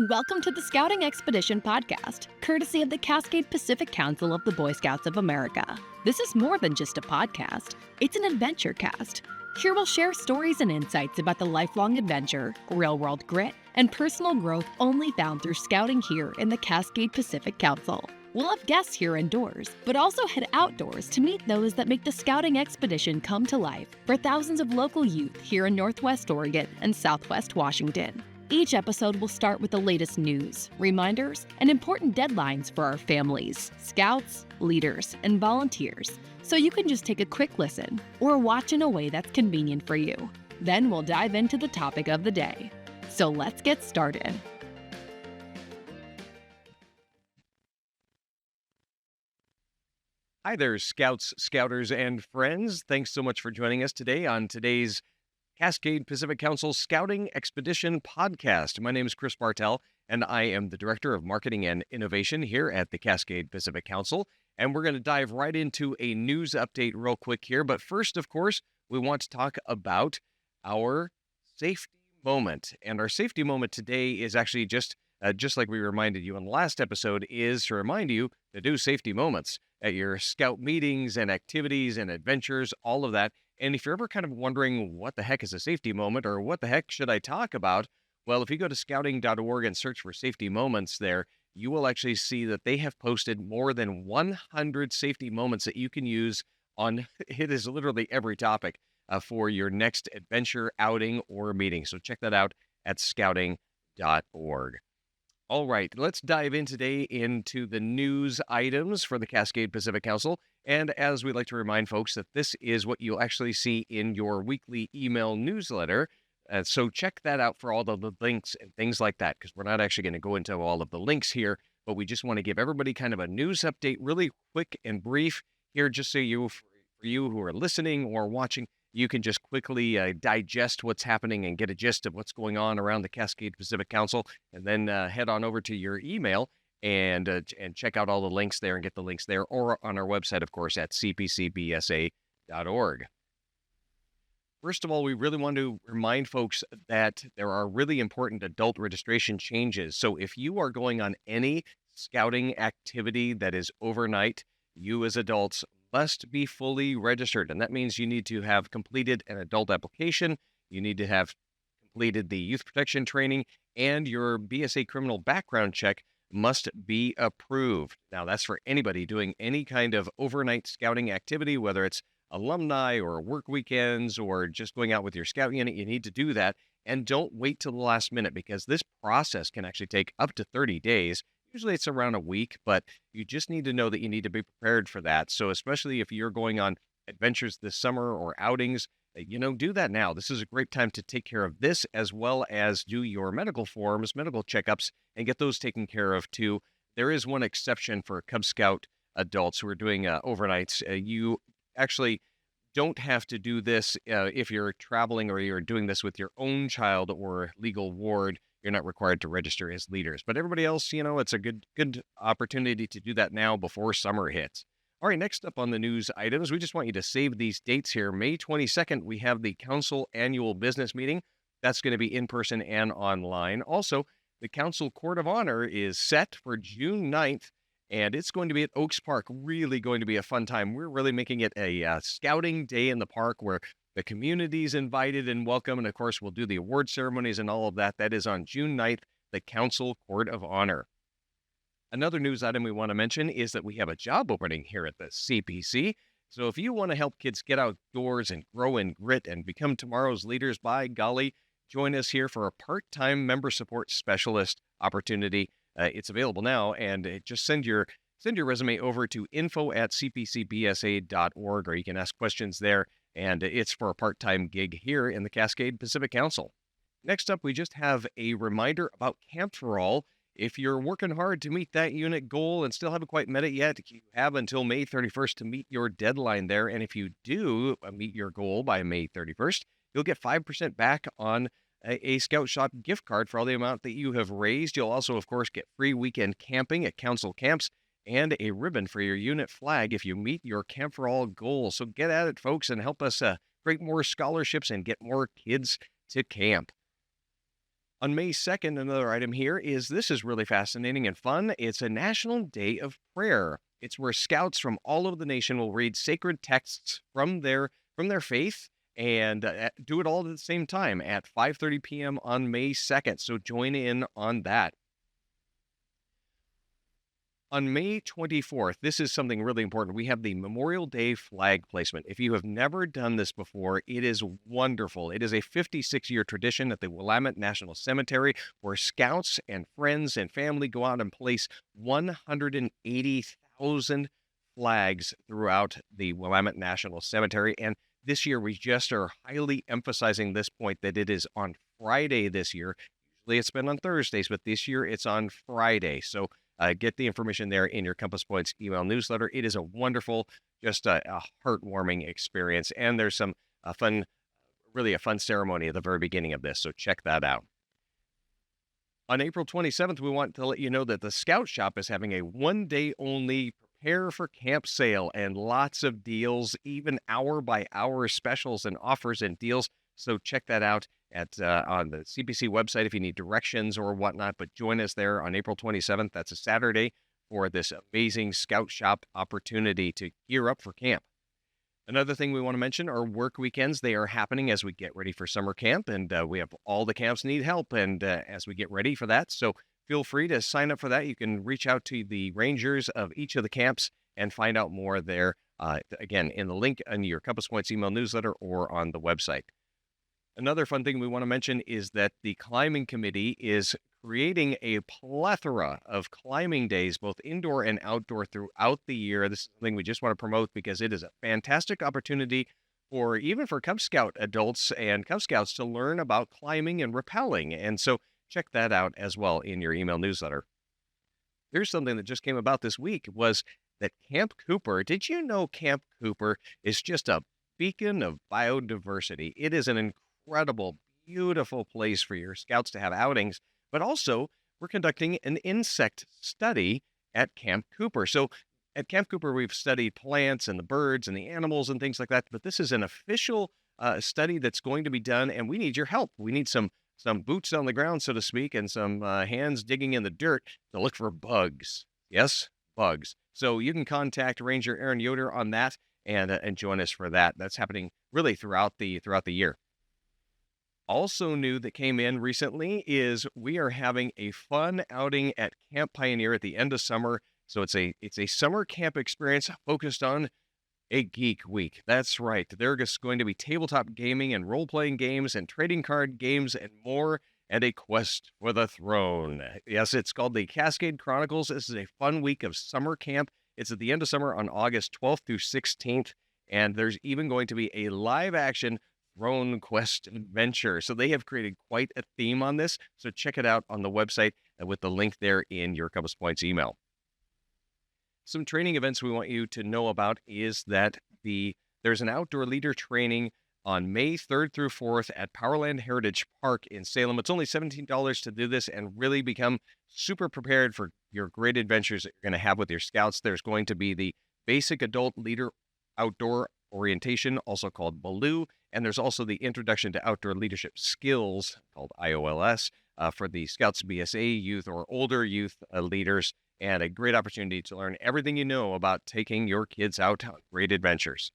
Welcome to the Scouting Expedition podcast, courtesy of the Cascade Pacific Council of the Boy Scouts of America. This is more than just a podcast, it's an adventure cast. Here we'll share stories and insights about the lifelong adventure, real-world grit, and personal growth only found through scouting here in the Cascade Pacific Council. We'll have guests here indoors, but also head outdoors to meet those that make the Scouting Expedition come to life for thousands of local youth here in Northwest Oregon and Southwest Washington. Each episode will start with the latest news, reminders, and important deadlines for our families, scouts, leaders, and volunteers, so you can just take a quick listen or watch in a way that's convenient for you. Then we'll dive into the topic of the day. So let's get started. Hi there, Scouts, Scouters, and friends. Thanks so much for joining us today on today's Cascade Pacific Council Scouting Expedition podcast. My name is Chris Bartell, and I am the Director of Marketing and Innovation here at the Cascade Pacific Council. And we're going to dive right into a news update real quick here. But first, of course, we want to talk about our safety moment. And our safety moment today is actually just like we reminded you in the last episode, is to remind you to do safety moments at your scout meetings and activities and adventures, all of that. And if you're ever kind of wondering what the heck is a safety moment or what the heck should I talk about, well, if you go to scouting.org and search for safety moments there, you will actually see that they have posted more than 100 safety moments that you can use on, it is literally every topic for your next adventure, outing, or meeting. So check that out at scouting.org. All right, let's dive in today into the news items for the Cascade Pacific Council. And as we like to remind folks that this is what you'll actually see in your weekly email newsletter. So check that out for all the links and things like that, because we're not actually going to go into all of the links here, but we just want to give everybody kind of a news update, really quick and brief here, just so for you who are listening or watching, you can just quickly digest what's happening and get a gist of what's going on around the Cascade Pacific Council, and then head on over to your email and check out all the links there and get the links there, or on our website, of course, at cpcbsa.org. First of all, we really want to remind folks that there are really important adult registration changes. So if you are going on any scouting activity that is overnight, you as adults must be fully registered. And that means you need to have completed an adult application, you need to have completed the youth protection training, and your BSA criminal background check must be approved. Now, that's for anybody doing any kind of overnight scouting activity, whether it's alumni or work weekends or just going out with your scout unit. You need to do that. And don't wait till the last minute, because this process can actually take up to 30 days. Usually it's around a week, but you just need to know that you need to be prepared for that. So especially if you're going on adventures this summer or outings, do that now. This is a great time to take care of this, as well as do your medical forms, medical checkups, and get those taken care of too. There is one exception for Cub Scout adults who are doing overnights. You actually don't have to do this if you're traveling or you're doing this with your own child or legal ward. You're not required to register as leaders. But everybody else, it's a good opportunity to do that now before summer hits. All right, next up on the news items, we just want you to save these dates here. May 22nd, we have the Council Annual Business Meeting. That's going to be in person and online. Also, the Council Court of Honor is set for June 9th, and it's going to be at Oaks Park. Really going to be a fun time. We're really making it a scouting day in the park where the community's invited and welcome. And of course, we'll do the award ceremonies and all of that. That is on June 9th, the Council Court of Honor. Another news item we want to mention is that we have a job opening here at the CPC. So if you want to help kids get outdoors and grow in grit and become tomorrow's leaders, by golly, join us here for a part-time member support specialist opportunity. It's available now, and just send your resume over to info@cpcbsa.org, or you can ask questions there. And it's for a part-time gig here in the Cascade Pacific Council. Next up, we just have a reminder about Camp for All. If you're working hard to meet that unit goal and still haven't quite met it yet, you have until May 31st to meet your deadline there. And if you do meet your goal by May 31st, you'll get 5% back on a Scout Shop gift card for all the amount that you have raised. You'll also, of course, get free weekend camping at council camps and a ribbon for your unit flag if you meet your Camp for All goal. So get at it, folks, and help us create more scholarships and get more kids to camp. On May 2nd, another item here is this is really fascinating and fun. It's a National Day of Prayer. It's where scouts from all over the nation will read sacred texts from their faith and do it all at the same time at 5:30 p.m. on May 2nd. So join in on that. On May 24th, this is something really important. We have the Memorial Day flag placement. If you have never done this before, it is wonderful. It is a 56-year tradition at the Willamette National Cemetery where scouts and friends and family go out and place 180,000 flags throughout the Willamette National Cemetery. And this year, we just are highly emphasizing this point that it is on Friday this year. Usually it's been on Thursdays, but this year it's on Friday. So get the information there in your Compass Points email newsletter. It is a wonderful, just a heartwarming experience. And there's some really a fun ceremony at the very beginning of this. So check that out. On April 27th, we want to let you know that the Scout Shop is having a one-day only prepare for camp sale and lots of deals, even hour-by-hour specials and offers and deals. So check that out at on the CPC website if you need directions or whatnot. But join us there on April 27th. That's a Saturday for this amazing Scout Shop opportunity to gear up for camp. Another thing we want to mention are work weekends. They are happening as we get ready for summer camp, and we have all the camps need help, and as we get ready for that. So feel free to sign up for that. You can reach out to the rangers of each of the camps and find out more there, again, in the link in your Compass Points email newsletter or on the website. Another fun thing we want to mention is that the climbing committee is creating a plethora of climbing days, both indoor and outdoor, throughout the year. This is something we just want to promote because it is a fantastic opportunity even for Cub Scout adults and Cub Scouts to learn about climbing and rappelling. And so check that out as well in your email newsletter. Here's something that just came about this week was that Camp Cooper, did you know Camp Cooper is just a beacon of biodiversity? It is an incredible, beautiful place for your scouts to have outings, but also we're conducting an insect study at Camp Cooper. So at Camp Cooper, we've studied plants and the birds and the animals and things like that, but this is an official study that's going to be done, and we need your help. We need some boots on the ground, so to speak, and some hands digging in the dirt to look for bugs. Yes, bugs. So you can contact Ranger Aaron Yoder on that and join us for that. That's happening really throughout the year. Also new that came in recently is we are having a fun outing at Camp Pioneer at the end of summer. So it's a summer camp experience focused on a geek week. That's right. There's going to be tabletop gaming and role-playing games and trading card games and more, and a quest for the throne. Yes, it's called the Cascade Chronicles. This is a fun week of summer camp. It's at the end of summer on August 12th through 16th, and there's even going to be a live-action Throne Quest adventure. So they have created quite a theme on this. So check it out on the website with the link there in your Compass Points email. Some training events we want you to know about is that there's an outdoor leader training on May 3rd through 4th at Powerland Heritage Park in Salem. It's only $17 to do this and really become super prepared for your great adventures that you're going to have with your scouts. There's going to be the Basic Adult Leader Outdoor Orientation, also called BALOO, and there's also the Introduction to Outdoor Leadership Skills, called IOLS, for the Scouts BSA youth or older youth leaders, and a great opportunity to learn everything you know about taking your kids out on great adventures.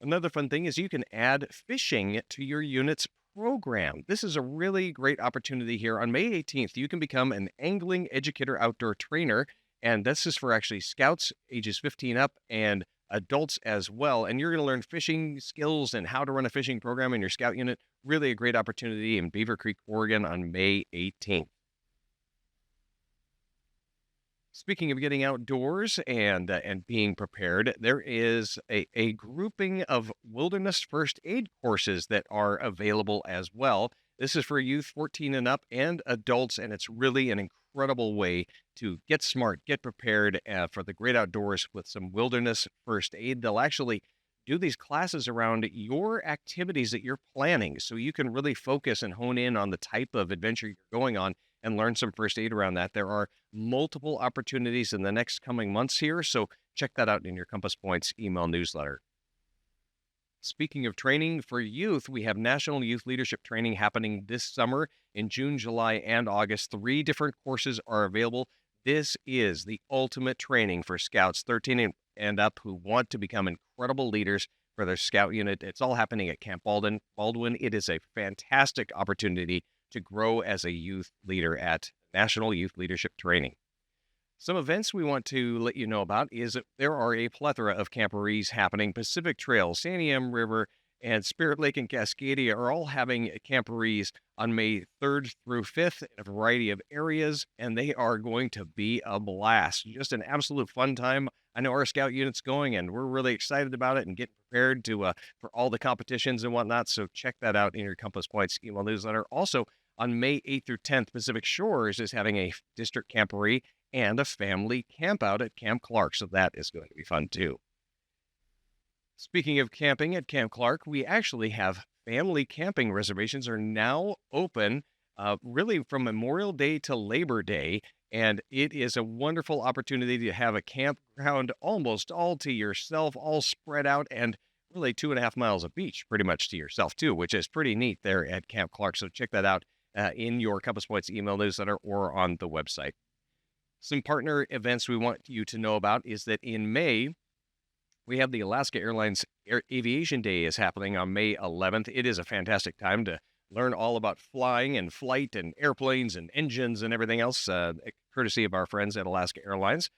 Another fun thing is you can add fishing to your unit's program. This is a really great opportunity here. On May 18th, you can become an angling educator outdoor trainer, and this is for actually scouts ages 15 up and adults as well. And you're going to learn fishing skills and how to run a fishing program in your scout unit. Really a great opportunity in Beaver Creek, Oregon on May 18th. Speaking of getting outdoors and being prepared, there is a grouping of wilderness first aid courses that are available as well. This is for youth 14 and up and adults, and it's really an incredible way to get smart, get prepared for the great outdoors with some wilderness first aid. They'll actually do these classes around your activities that you're planning so you can really focus and hone in on the type of adventure you're going on and learn some first aid around that. There are multiple opportunities in the next coming months here, so check that out in your Compass Points email newsletter. Speaking of training for youth, we have National Youth Leadership Training happening this summer in June, July, and August. 3 different courses are available. This is the ultimate training for scouts 13 and up who want to become incredible leaders for their scout unit. It's all happening at Camp Baldwin. It is a fantastic opportunity to grow as a youth leader at National Youth Leadership Training. Some events we want to let you know about is that there are a plethora of camporees happening. Pacific Trail, Santiam River, and Spirit Lake and Cascadia are all having camporees on May 3rd through 5th in a variety of areas, and they are going to be a blast. Just an absolute fun time. I know our scout unit's going, and we're really excited about it and getting prepared to for all the competitions and whatnot. So check that out in your Compass Points email newsletter. Also, on May 8th through 10th, Pacific Shores is having a district camporee and a family campout at Camp Clark. So that is going to be fun too. Speaking of camping at Camp Clark, we actually have family camping reservations are now open really from Memorial Day to Labor Day. And it is a wonderful opportunity to have a campground almost all to yourself, all spread out, and really 2.5 miles of beach pretty much to yourself too, which is pretty neat there at Camp Clark. So check that out in your Compass Points email newsletter or on the website. Some partner events we want you to know about is that in May, we have the Alaska Airlines Aviation Day is happening on May 11th. It is a fantastic time to learn all about flying and flight and airplanes and engines and everything else, courtesy of our friends at Alaska Airlines.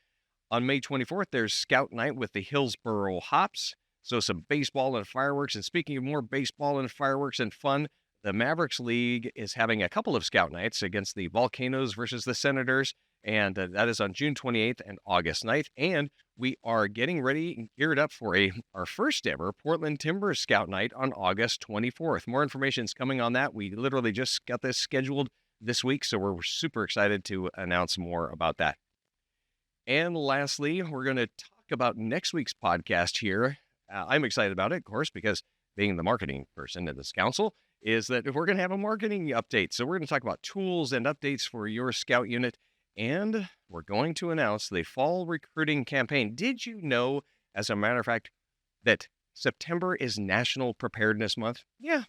On May 24th, there's Scout Night with the Hillsboro Hops. So some baseball and fireworks. And speaking of more baseball and fireworks and fun, the Mavericks League is having a couple of Scout Nights against the Volcanoes versus the Senators. And that is on June 28th and August 9th. And we are getting ready and geared up for our first ever Portland Timber Scout Night on August 24th. More information is coming on that. We literally just got this scheduled this week, so we're super excited to announce more about that. And lastly, we're going to talk about next week's podcast here. I'm excited about it, of course, because being the marketing person in this council, is that we're going to have a marketing update. So we're going to talk about tools and updates for your scout unit. And we're going to announce the fall recruiting campaign. Did you know, as a matter of fact, that September is National Preparedness Month? Yeah,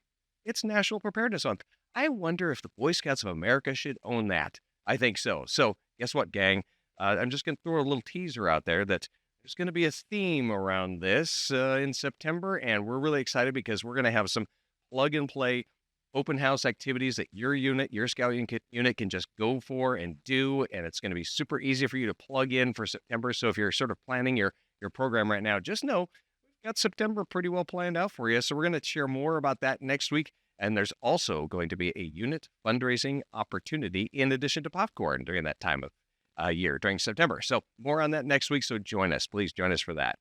it's National Preparedness Month. I wonder if the Boy Scouts of America should own that. I think so. So guess what, gang? I'm just going to throw a little teaser out there that there's going to be a theme around this in September. And we're really excited because we're going to have some plug and play open house activities that your unit, your scout unit can just go for and do. And it's going to be super easy for you to plug in for September. So if you're sort of planning your program right now, just know we've got September pretty well planned out for you. So we're going to share more about that next week. And there's also going to be a unit fundraising opportunity in addition to popcorn during that time of year, during September. So more on that next week. So join us. Please join us for that.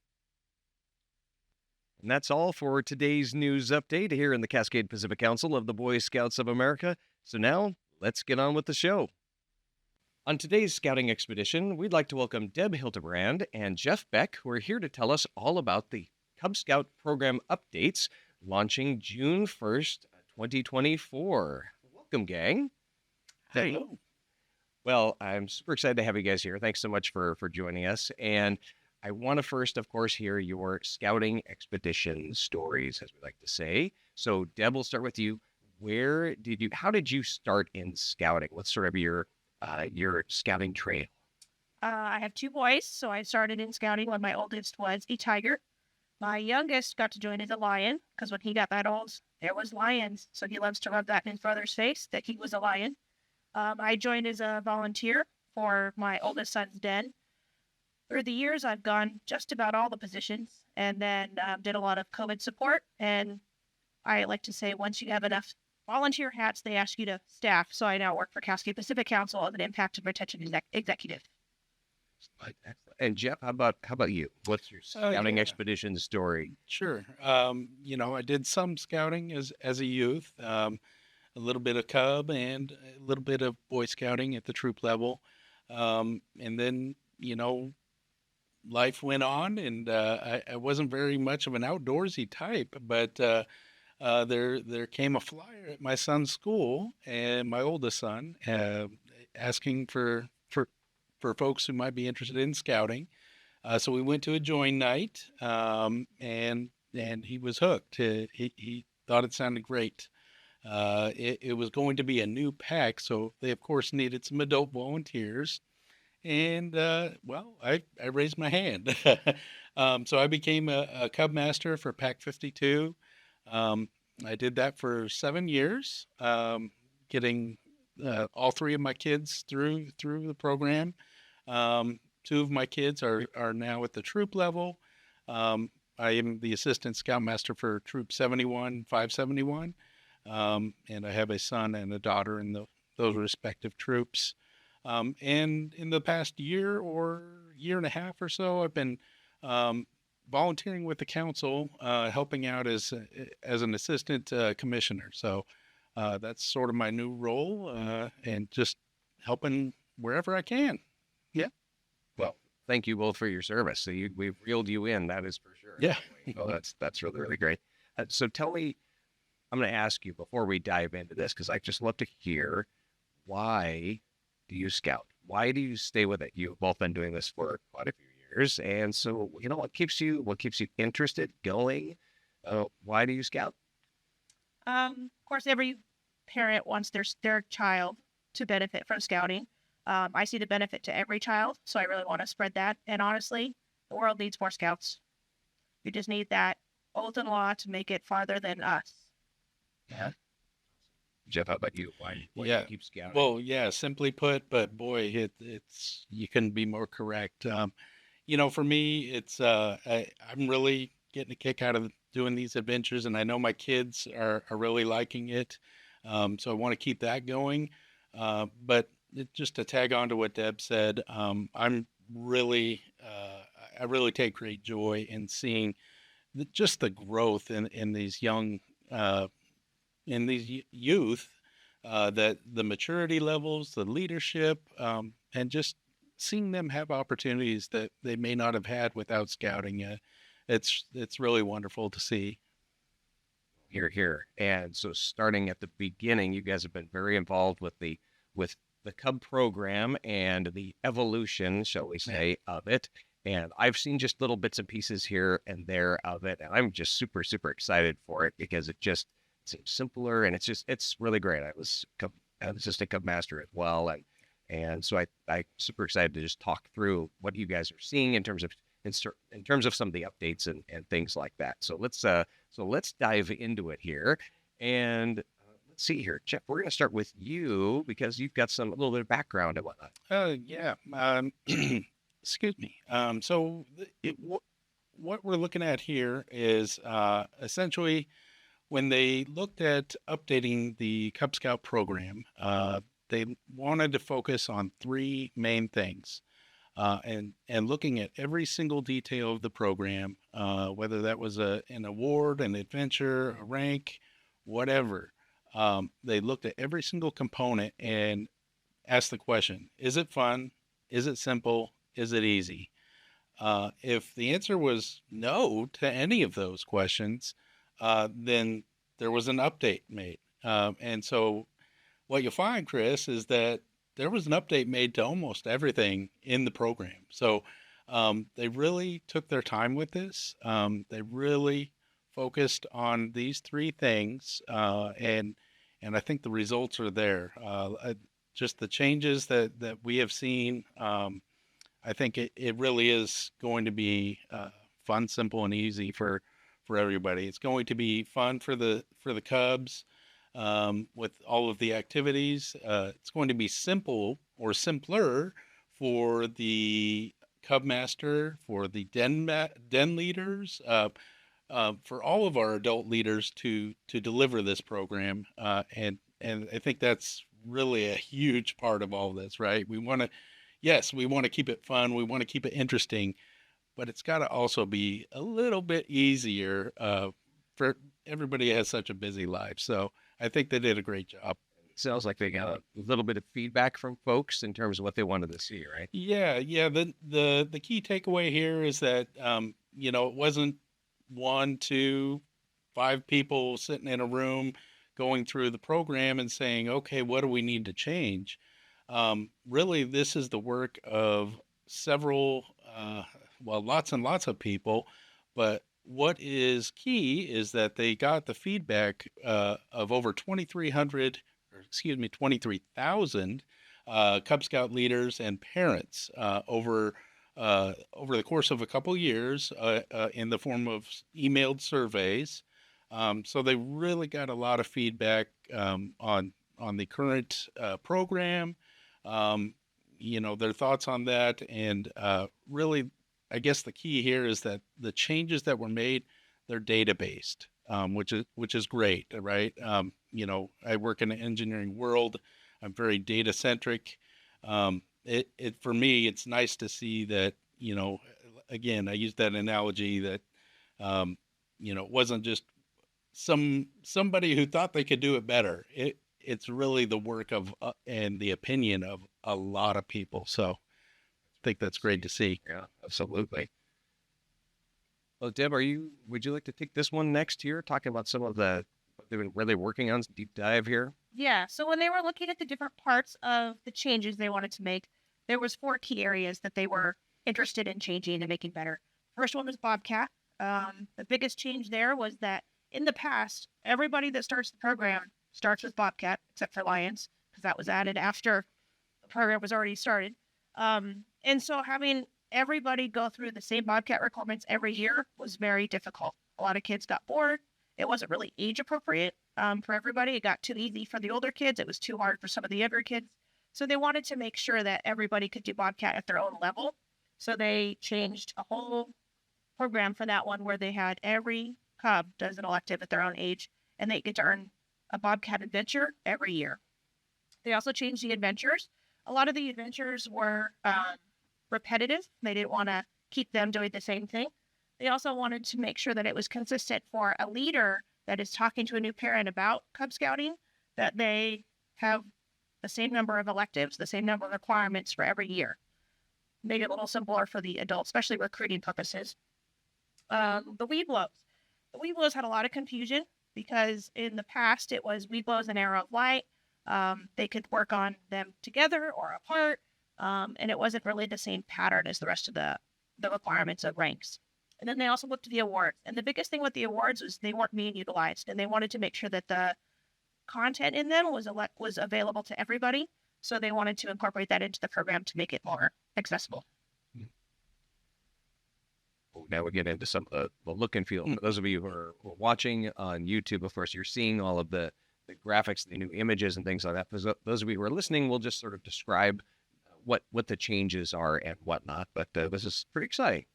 And that's all for today's news update here in the Cascade Pacific Council of the Boy Scouts of America. So now, let's get on with the show. On today's scouting expedition, we'd like to welcome Deb Hiltebrand and Jeff Beck, who are here to tell us all about the Cub Scout program updates launching June 1st, 2024. Welcome, gang. Hello. Well, I'm super excited to have you guys here. Thanks so much for joining us. And I want to first, of course, hear your scouting expedition stories, as we like to say. So, Deb, we'll start with you. How did you start in scouting? What's sort of your scouting trail? I have 2 boys, so I started in scouting when my oldest was a tiger. My youngest got to join as a lion, because when he got that old, there was lions. So he loves to rub that in his brother's face, that he was a lion. I joined as a volunteer for my oldest son's den. Through the years, I've gone just about all the positions and then did a lot of COVID support. And I like to say once you have enough volunteer hats, they ask you to staff. So I now work for Cascade Pacific Council as an impact and retention executive. Excellent. And Jeff, how about you? What's your scouting expedition story? Sure. I did some scouting as a youth, a little bit of Cub and a little bit of Boy Scouting at the troop level. And then, life went on, and I wasn't very much of an outdoorsy type, but there came a flyer at my son's school, and my oldest son, asking for folks who might be interested in scouting. So we went to a join night, and and he was hooked. He thought it sounded great. It was going to be a new pack, so they of course needed some adult volunteers. And well, I raised my hand. So I became a Cub Master for Pack 52. Um, I did that for 7 years, getting all three of my kids through the program. Two of my kids are now at the troop level. I am the assistant scoutmaster for Troop 71, 571, and I have a son and a daughter in those respective troops. And in the past year or year and a half or so, I've been um, volunteering with the council, helping out as an assistant commissioner. So that's sort of my new role, and just helping wherever I can. Yeah. Well, thank you both for your service. So we've reeled you in, that is for sure. Yeah. Oh, that's really, really great. So tell me, I'm going to ask you before we dive into this, because I just love to hear, why do you scout? Why do you stay with it? You've both been doing this for quite a few years. And so, what keeps you interested, going? Why do you scout? Of course, every parent wants their child to benefit from scouting. I see the benefit to every child, so I really want to spread that. And honestly, the world needs more scouts. We just need that oath and law to make it farther than us. Yeah. Jeff, how about you? Why do you Yeah. keep scouting? Well, yeah, simply put, but boy, it's you couldn't be more correct. For me, I'm really getting a kick out of doing these adventures, and I know my kids are really liking it. So I want to keep that going. But just to tag on to what Deb said, I'm really, I really take great joy in seeing just the growth in these young, in these youth, that the maturity levels, the leadership, and just seeing them have opportunities that they may not have had without scouting. It's really wonderful to see. Here. And so, starting at the beginning, you guys have been very involved with the Cub program and the evolution, shall we say, of it. And I've seen just little bits and pieces here and there of it, and I'm just super, super excited for it, because it just seems simpler, and it's really great. I was assistant Cub Master as well, and so I'm super excited to just talk through what you guys are seeing in terms of some of the updates and things like that. So let's dive into it here, and let's see here, Jeff. We're going to start with you, because you've got a little bit of background and whatnot. Yeah. Excuse me. What we're looking at here is essentially when they looked at updating the Cub Scout program, they wanted to focus on three main things, and looking at every single detail of the program, whether that was an award, an adventure, a rank, whatever. They looked at every single component and asked the question: is it fun? Is it simple? Is it easy? If the answer was no to any of those questions, then there was an update made. And so what you'll find, Chris, is that there was an update made to almost everything in the program. So they really took their time with this. They really focused on these three things, and I think the results are there. Just the changes that we have seen, I think it really is going to be fun, simple, and easy for everybody. It's going to be fun for the Cubs, with all of the activities. It's going to be simple or simpler for the Cub Master, for the den leaders, for all of our adult leaders to deliver this program. And I think that's really a huge part of all of this, right? Yes, we want to keep it fun. We want to keep it interesting, but it's got to also be a little bit easier, for everybody has such a busy life. So I think they did a great job. Sounds like they got a little bit of feedback from folks in terms of what they wanted to see, right? Yeah. The key takeaway here is that, it wasn't 1, 2, 5 people sitting in a room going through the program and saying, okay, what do we need to change? Really, this is the work of several, lots and lots of people, but what is key is that they got the feedback of over 2,300, or excuse me, 23,000 Cub Scout leaders and parents over the course of a couple years in the form of emailed surveys. So they really got a lot of feedback on the current program, um, their thoughts on that, and really, I guess the key here is that the changes that were made, they're data based, which is great, right? I work in the engineering world. I'm very data centric. It for me, it's nice to see that, again, I use that analogy that, um, it wasn't just somebody who thought they could do it better. It's really the work of and the opinion of a lot of people. So I think that's great to see. Yeah, absolutely. Well, Deb, would you like to take this one next here, talking about some of what they've been really working on, deep dive here? Yeah, so when they were looking at the different parts of the changes they wanted to make, there was 4 key areas that they were interested in changing and making better. First one was Bobcat. The biggest change there was that in the past, everybody that starts the program starts with Bobcat, except for Lions, because that was added after the program was already started. And so having everybody go through the same Bobcat requirements every year was very difficult. A lot of kids got bored. It wasn't really age appropriate for everybody. It got too easy for the older kids. It was too hard for some of the younger kids. So they wanted to make sure that everybody could do Bobcat at their own level. So they changed a whole program for that one where they had every Cub does an elective at their own age, and they get to earn a Bobcat adventure every year. They also changed the adventures. A lot of the adventures were repetitive. They didn't want to keep them doing the same thing. They also wanted to make sure that it was consistent for a leader that is talking to a new parent about Cub Scouting, that they have the same number of electives, the same number of requirements for every year. Made it a little simpler for the adults, especially recruiting purposes. The weed blows. The weed blows had a lot of confusion because in the past it was weed blows and arrow of light. They could work on them together or apart, and it wasn't really the same pattern as the rest of the requirements of ranks. And then they also looked at the awards. And the biggest thing with the awards was they weren't being utilized, and they wanted to make sure that the content in them was available to everybody. So they wanted to incorporate that into the program to make it more accessible. Now we get into some of the look and feel. For those of you who are watching on YouTube, of course, you're seeing all of the graphics, the new images and things like that. For those of you who are listening, we'll just sort of describe what the changes are and whatnot. But this is pretty exciting.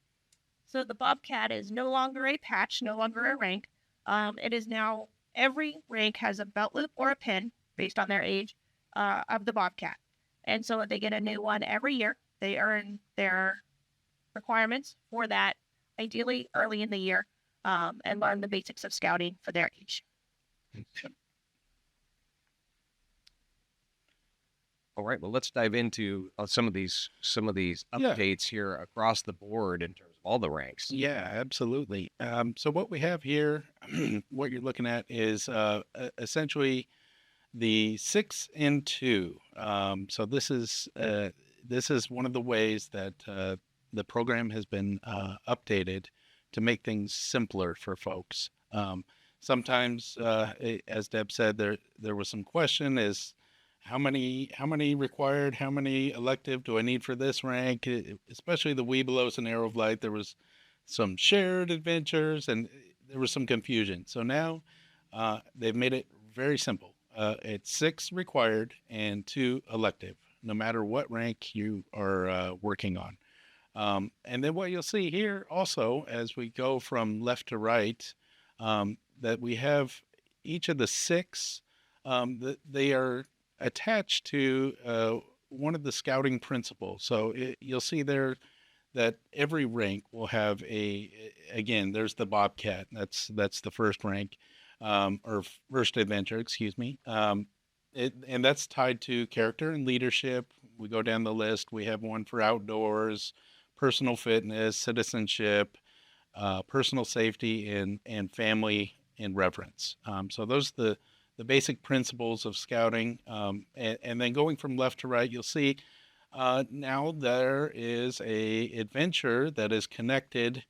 So the Bobcat is no longer a patch, no longer a rank. It is now every rank has a belt loop or a pin based on their age of the Bobcat. And so they get a new one every year. They earn their requirements for that, ideally early in the year, and learn the basics of scouting for their age. All right, well, let's dive into some of these updates here across the board in terms of all the ranks. Yeah, absolutely. So what we have here, what you're looking at is essentially the 6 and 2. So this is one of the ways that the program has been updated to make things simpler for folks. Sometimes, as Deb said, there was some question is how many required, how many elective do I need for this rank? Especially the Webelos and Arrow of Light, there was some shared adventures and there was some confusion. So now they've made it very simple. It's 6 required and 2 elective, no matter what rank you are working on. And then what you'll see here also, as we go from left to right, that we have each of the 6, that they are attached to one of the scouting principles. So you'll see there that every rank will have again, there's the Bobcat. That's the first rank, or first adventure, excuse me. And that's tied to character and leadership. We go down the list. We have one for outdoors, personal fitness, citizenship, personal safety, and family and reverence. So those are the basic principles of scouting. And then going from left to right, you'll see now there is a adventure that is connected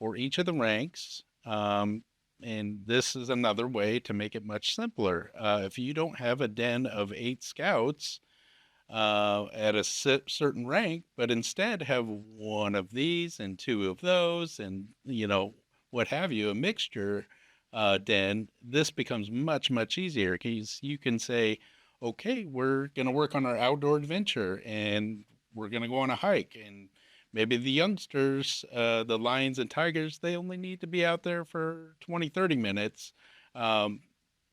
for each of the ranks. And this is another way to make it much simpler. If you don't have a den of 8 scouts at a certain rank, but instead have one of these and 2 of those, and what have you, a mixture den, this becomes much, much easier because you can say, okay, we're going to work on our outdoor adventure and we're going to go on a hike. And maybe the youngsters, the lions and tigers, they only need to be out there for 20, 30 minutes,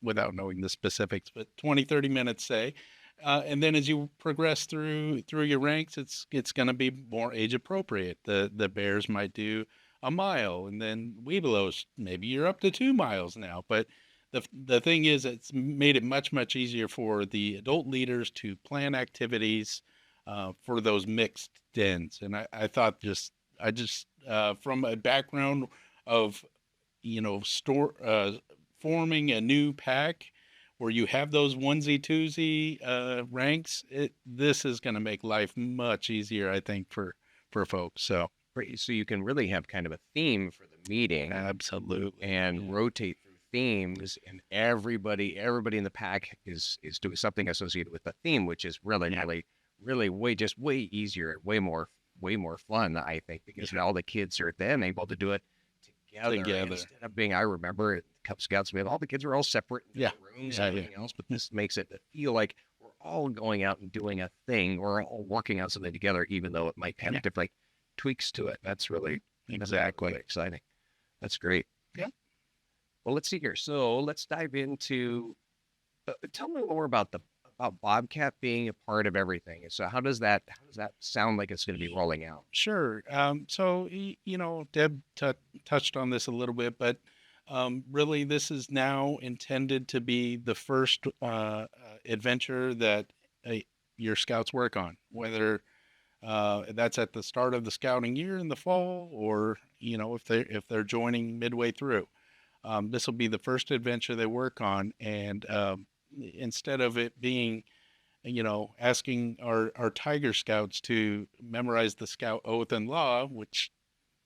without knowing the specifics, but 20, 30 minutes, say. And then as you progress through your ranks, it's going to be more age appropriate. The bears might do a mile, and then Webelos, maybe you're up to 2 miles now. But the thing is, it's made it much, much easier for the adult leaders to plan activities for those mixed dens. And I thought from a background of forming a new pack where you have those onesie twosie ranks, this is going to make life much easier, I think, for folks. So you can really have kind of a theme for the meeting. Absolutely. And rotate through themes, and everybody in the pack is doing something associated with the theme, which is really way easier, way more fun, I think, because all the kids are then able to do it together. Instead of being, I remember at Cub Scouts, all the kids were all separate in different rooms and everything else, but this makes it feel like we're all going out and doing a thing. We're all working on something together, even though it might have different tweaks to it. That's really really exciting. That's great. Yeah. Well, let's see here. So let's dive into, tell me more about Bobcat being a part of everything. So how does that sound like it's going to be rolling out? Sure. So, Deb touched on this a little bit, but really this is now intended to be the first adventure that your scouts work on, whether that's at the start of the scouting year in the fall, or if they're joining midway through. This will be the first adventure they work on, and instead of it being, asking our Tiger Scouts to memorize the Scout Oath and Law, which,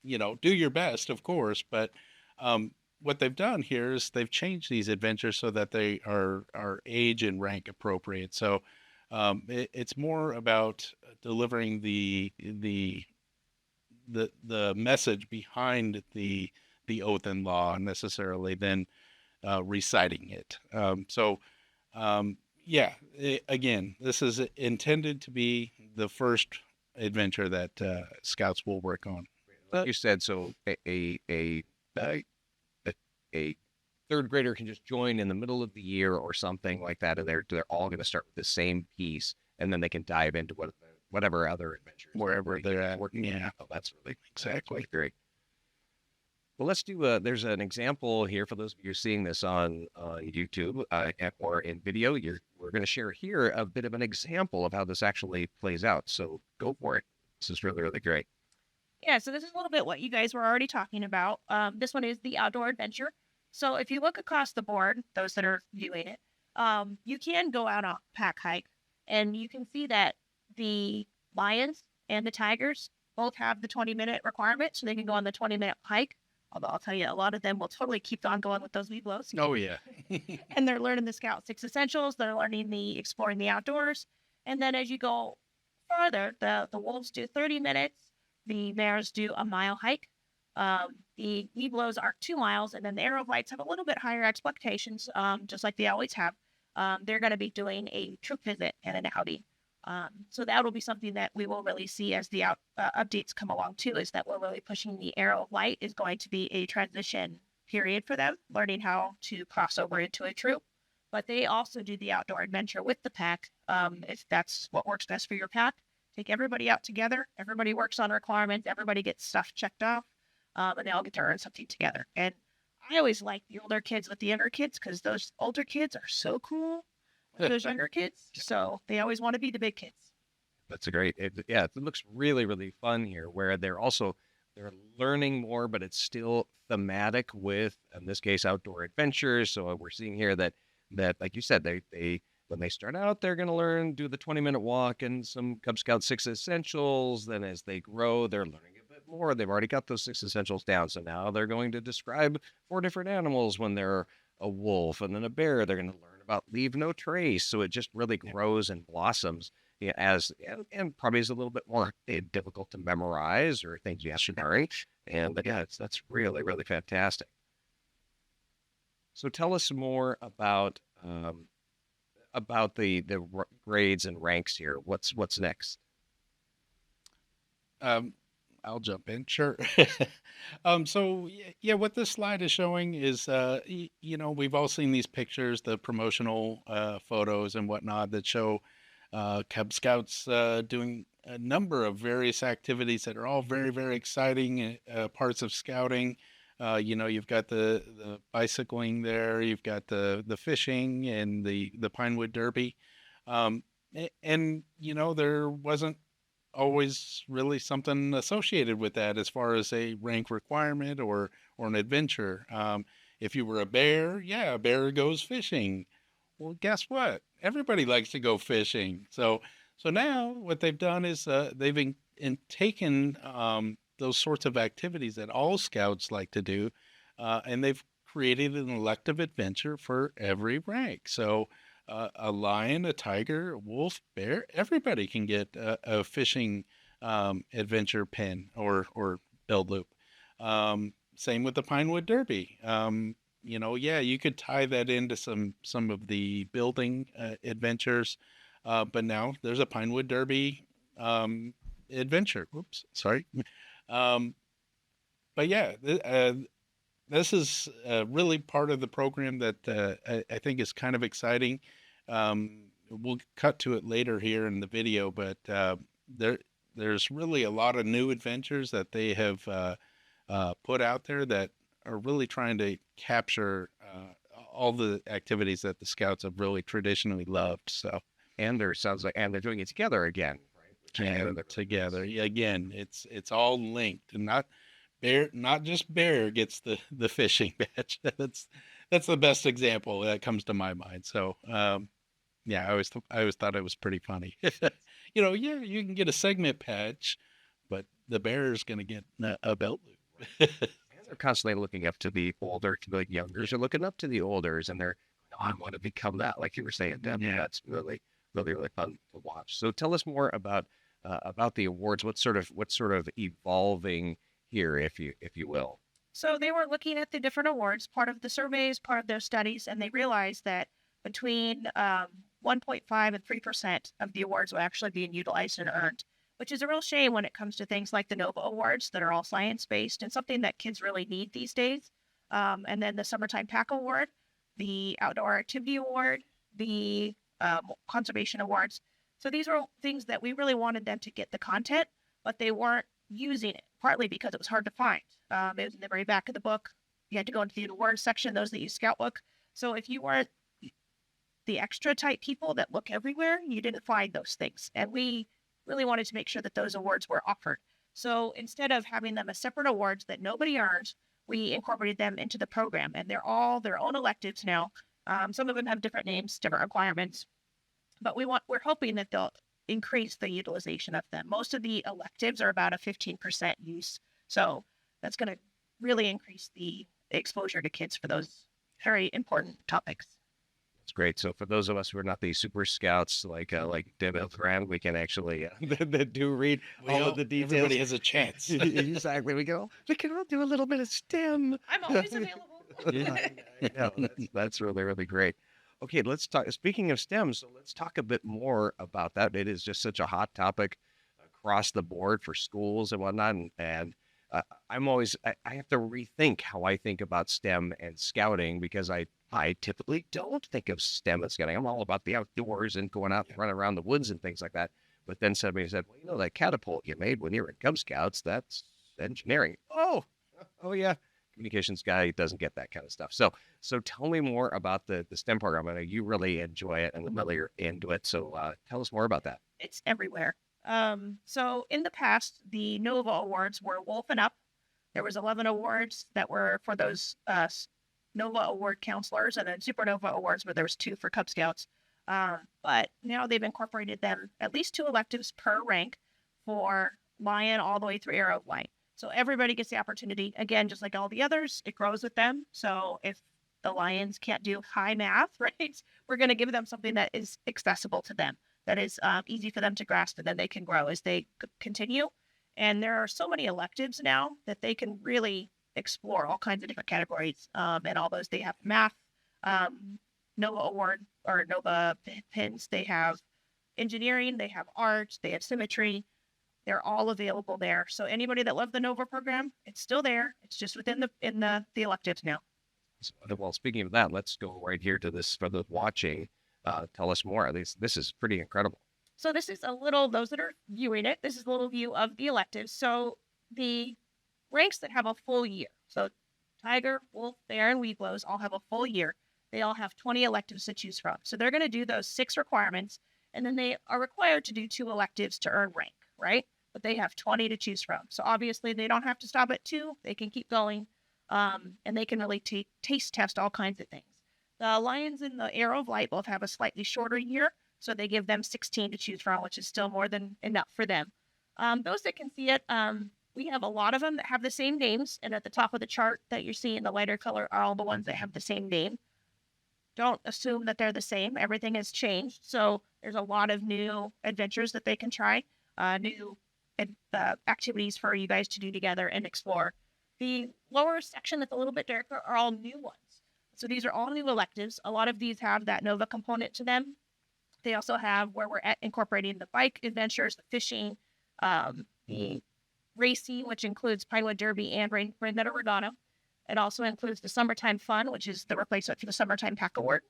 do your best, of course, but what they've done here is they've changed these adventures so that they are age and rank appropriate. So it's more about delivering the message behind the oath and law necessarily than reciting it. Again, this is intended to be the first adventure that Scouts will work on. You said so. A third grader can just join in the middle of the year or something like that, and they're all going to start with the same piece, and then they can dive into whatever other adventures wherever they're at. Yeah, that's really exactly great. Well, let's do there's an example here for those of you seeing this on YouTube or in video. We're going to share here a bit of an example of how this actually plays out. So go for it. This is really, really great. Yeah, so this is a little bit what you guys were already talking about. This one is the outdoor adventure. So if you look across the board, those that are viewing it, you can go out on a pack hike, and you can see that the lions and the tigers both have the 20-minute requirement, so they can go on the 20-minute hike. Although I'll tell you, a lot of them will totally keep on going with those Webelos. Oh, yeah. And they're learning the Scout 6 Essentials. They're learning exploring the outdoors. And then as you go farther, the wolves do 30 minutes. The bears do a mile hike. The Webelos are 2 miles. And then the Arrow Lights have a little bit higher expectations, just like they always have. They're going to be doing a troop visit and an outing. So that will be something that we will really see as the updates come along too, is that we're really pushing the Arrow of Light is going to be a transition period for them, learning how to cross over into a troop. But they also do the outdoor adventure with the pack, if that's what works best for your pack. Take everybody out together. Everybody works on requirements. Everybody gets stuff checked off, and they all get to earn something together. And I always like the older kids with the younger kids, because those older kids are so cool. Those younger kids, so they always want to be the big kids. That's a great, it looks really, really fun here, where they're learning more, but it's still thematic with, in this case, outdoor adventures. So we're seeing here that like you said, they when they start out, they're going to do the 20-minute walk and some Cub Scout 6 Essentials. Then as they grow, they're learning a bit more. They've already got those 6 essentials down. So now they're going to describe 4 different animals when they're a wolf and then a bear. They're going to learn about leave no trace. So it just really Yeah. grows and blossoms, and probably is a little bit more difficult to memorize or things you have to learn. But yeah, that's really, really fantastic. So tell us more about the grades and ranks here. What's next? Um, I'll jump in. Sure. So yeah, what this slide is showing is, we've all seen these pictures, the promotional photos and whatnot that show Cub Scouts doing a number of various activities that are all very, very exciting parts of scouting. You've got the bicycling there, you've got the fishing and the Pinewood Derby. There wasn't always really something associated with that as far as a rank requirement or an adventure. If you were a bear, yeah, a bear goes fishing. Well, guess what? Everybody likes to go fishing. So now what they've done is taken those sorts of activities that all scouts like to do, and they've created an elective adventure for every rank. So a lion, a tiger, a wolf, bear, everybody can get a fishing adventure pin or belt loop. Same with the Pinewood Derby. Yeah, you could tie that into some of the building adventures, but now there's a Pinewood Derby adventure. Whoops, sorry. Um, but yeah, this is really part of the program that I think is kind of exciting. We'll cut to it later here in the video, but there's really a lot of new adventures that they have put out there that are really trying to capture all the activities that the Scouts have really traditionally loved. So, And they're doing it together again, right? and together again, it's all linked, and not just bear gets the fishing badge. That's the best example that comes to my mind. So, yeah, I always thought it was pretty funny. Yeah, you can get a segment patch, but the bear is going to get a belt loop. And they're constantly looking up to the older, to the youngers. They're looking up to the olders, and they're, I want to become that, like you were saying, Deb. Yeah. That's really, really, really fun to watch. So tell us more about the awards. What's sort of evolving here, if you will. So they were looking at the different awards, part of the surveys, part of their studies, and they realized that between 1.5 and 3% of the awards were actually being utilized and earned, which is a real shame when it comes to things like the NOVA Awards that are all science-based and something that kids really need these days. And then the Summertime Pack Award, the Outdoor Activity Award, the Conservation Awards. So these were things that we really wanted them to get the content, but they weren't using it, partly because it was hard to find. It was in the very back of the book. You had to go into the awards section, those that use Scoutbook. So if you weren't the extra type people that look everywhere, you didn't find those things. And we really wanted to make sure that those awards were offered. So instead of having them as separate awards that nobody earns, we incorporated them into the program. And they're all their own electives now. Some of them have different names, different requirements. But we're hoping that they'll increase the utilization of them. Most of the electives are about a 15% use. So that's going to really increase the exposure to kids for those very important topics. That's great. So for those of us who are not the super scouts like Deb Hiltebrand, we can actually that do read all of the details. Everybody has a chance. Exactly. We can all do a little bit of STEM. I'm always available. Yeah, I know. That's really, really great. Okay, let's talk. Speaking of STEM, so let's talk a bit more about that. It is just such a hot topic across the board for schools and whatnot. And I'm always, I have to rethink how I think about STEM and scouting because I typically don't think of STEM as scouting. I'm all about the outdoors and going out and running around the woods and things like that. But then somebody said, well, that catapult you made when you were in Cub Scouts, that's engineering. Oh yeah. Communications guy doesn't get that kind of stuff. So tell me more about the STEM program. I know you really enjoy it and really are into it. So tell us more about that. It's everywhere. So in the past, the NOVA Awards were Wolf and Up. There was 11 awards that were for those NOVA Award counselors, and then Supernova Awards, where there was 2 for Cub Scouts. But now they've incorporated them, at least 2 electives per rank for Lion all the way through Arrow Light. So everybody gets the opportunity. Again, just like all the others, it grows with them. So if the Lions can't do high math, right, we're going to give them something that is accessible to them, that is easy for them to grasp, and then they can grow as they continue. And there are so many electives now that they can really explore all kinds of different categories. And all those, they have math, Nova Award or Nova pins. They have engineering, they have art, they have symmetry. They're all available there. So anybody that loved the Nova program, it's still there. It's just within the electives now. Well, speaking of that, let's go right here to this for those watching. Tell us more. This is pretty incredible. So this is a little, those that are viewing it, this is a little view of the electives. So the ranks that have a full year. So Tiger, Wolf, Bear, and Weeblos all have a full year. They all have 20 electives to choose from. So they're going to do those 6 requirements, and then they are required to do 2 electives to earn rank, right? But they have 20 to choose from. So obviously they don't have to stop at 2. They can keep going, and they can really taste test all kinds of things. The Lions and the Arrow of Light both have a slightly shorter year, so they give them 16 to choose from, which is still more than enough for them. Those that can see it, we have a lot of them that have the same names, and at the top of the chart that you're seeing, the lighter color are all the ones that have the same name. Don't assume that they're the same. Everything has changed, so there's a lot of new adventures that they can try, new activities for you guys to do together and explore. The lower section that's a little bit darker are all new ones. So these are all new electives. A lot of these have that Nova component to them. They also have where we're at incorporating the bike adventures, the fishing, the racing, which includes Pinewood Derby and Rainmeadow Regatta. It also includes the Summertime Fun, which is the replacement for the Summertime Pack Award.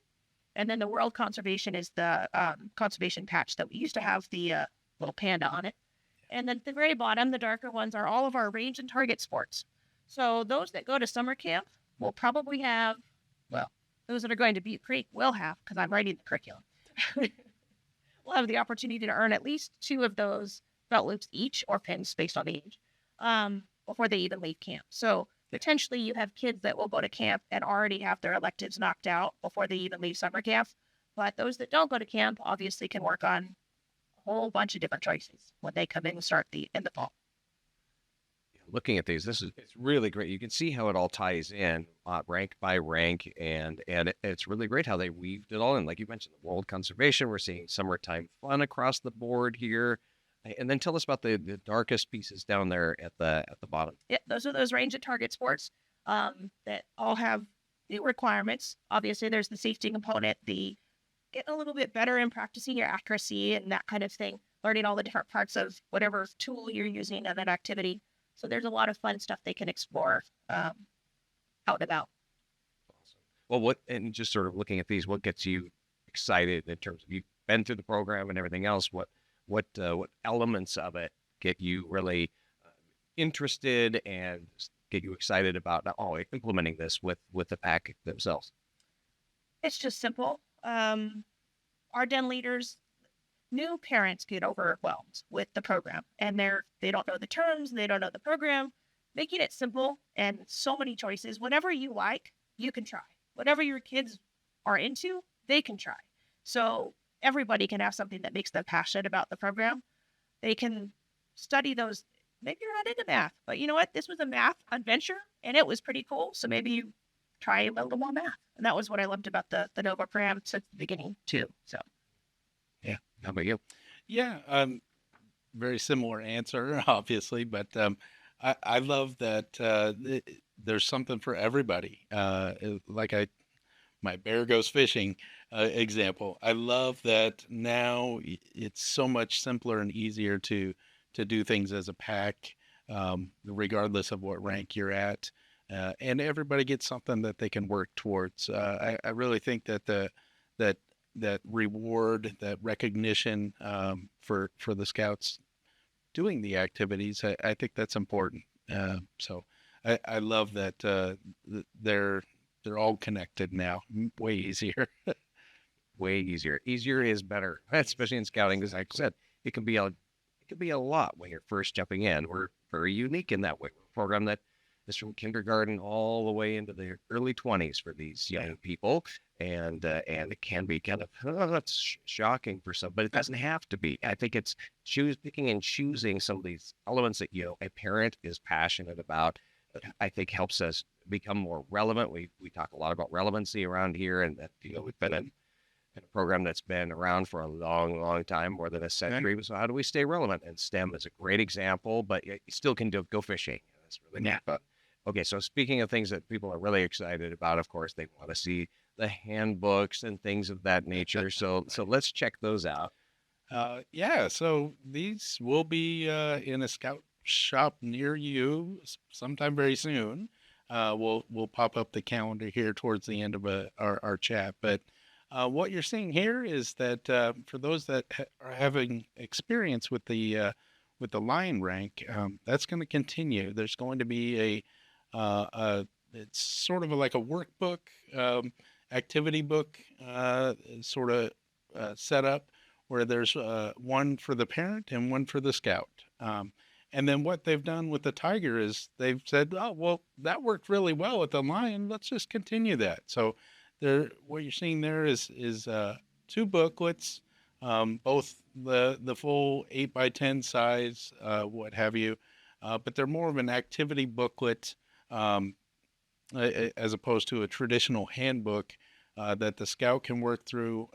And then the World Conservation is the conservation patch that we used to have the little panda on it. And then at the very bottom, the darker ones are all of our range and target sports. So those that go to summer camp will probably have, well, those that are going to Butte Creek will have, because I'm writing the curriculum, will have the opportunity to earn at least 2 of those belt loops each, or pins based on age, before they even leave camp. So potentially you have kids that will go to camp and already have their electives knocked out before they even leave summer camp. But those that don't go to camp obviously can work on a whole bunch of different choices when they come in and start in the fall. Looking at these, it's really great. You can see how it all ties in, rank by rank, and it's really great how they weaved it all in. Like you mentioned, the World Conservation, we're seeing Summertime Fun across the board here. And then tell us about the darkest pieces down there at the bottom. Yeah, those are those range and target sports that all have new requirements. Obviously, there's the safety component, the getting a little bit better in practicing your accuracy and that kind of thing, learning all the different parts of whatever tool you're using in that activity. So there's a lot of fun stuff they can explore out and about. Awesome. Well, and just sort of looking at these, what gets you excited in terms of, you've been through the program and everything else, what elements of it get you really interested and get you excited about implementing this with the pack themselves? It's just simple. Our den leaders, new parents get overwhelmed with the program, and they don't know the terms, they don't know the program. Making it simple and so many choices, whatever you like, you can try. Whatever your kids are into, they can try. So everybody can have something that makes them passionate about the program. They can study those. Maybe you're not into math, but you know what? This was a math adventure, and it was pretty cool. So maybe you try a little more math. And that was what I loved about the Nova program since the beginning, too. So, yeah. How about you? Yeah, very similar answer, obviously, but I love that there's something for everybody. Like my bear goes fishing example. I love that now it's so much simpler and easier to do things as a pack, regardless of what rank you're at, and everybody gets something that they can work towards. I really think that that reward, that recognition for the scouts doing the activities, I think that's important. So I love that they're all connected now. Way easier. Way easier. Easier is better, especially in scouting, because like I said, it can be a lot when you're first jumping in. We're very unique in that way. We're a program that is from kindergarten all the way into the early 20s for these young people. And it can be kind of it's shocking for some, but it doesn't have to be. I think it's picking and choosing some of these elements that a parent is passionate about. I think helps us become more relevant. We talk a lot about relevancy around here, and that we've been in a program that's been around for a long, long time, more than a century. So how do we stay relevant? And STEM is a great example, but you still can go fishing. That's really neat. But okay, so speaking of things that people are really excited about, of course, they want to see the handbooks and things of that nature. So let's check those out. So these will be in a scout shop near you sometime very soon. We'll pop up the calendar here towards the end of our chat. But what you're seeing here is that for those that are having experience with the line rank, that's going to continue. There's going to be it's sort of like a workbook, activity book sort of setup, where there's one for the parent and one for the scout. And then what they've done with the tiger is they've said, oh, well, that worked really well with the lion. Let's just continue that. So what you're seeing there is 2 booklets, both the full 8x10 size, what have you, but they're more of an activity booklet as opposed to a traditional handbook that the scout can work through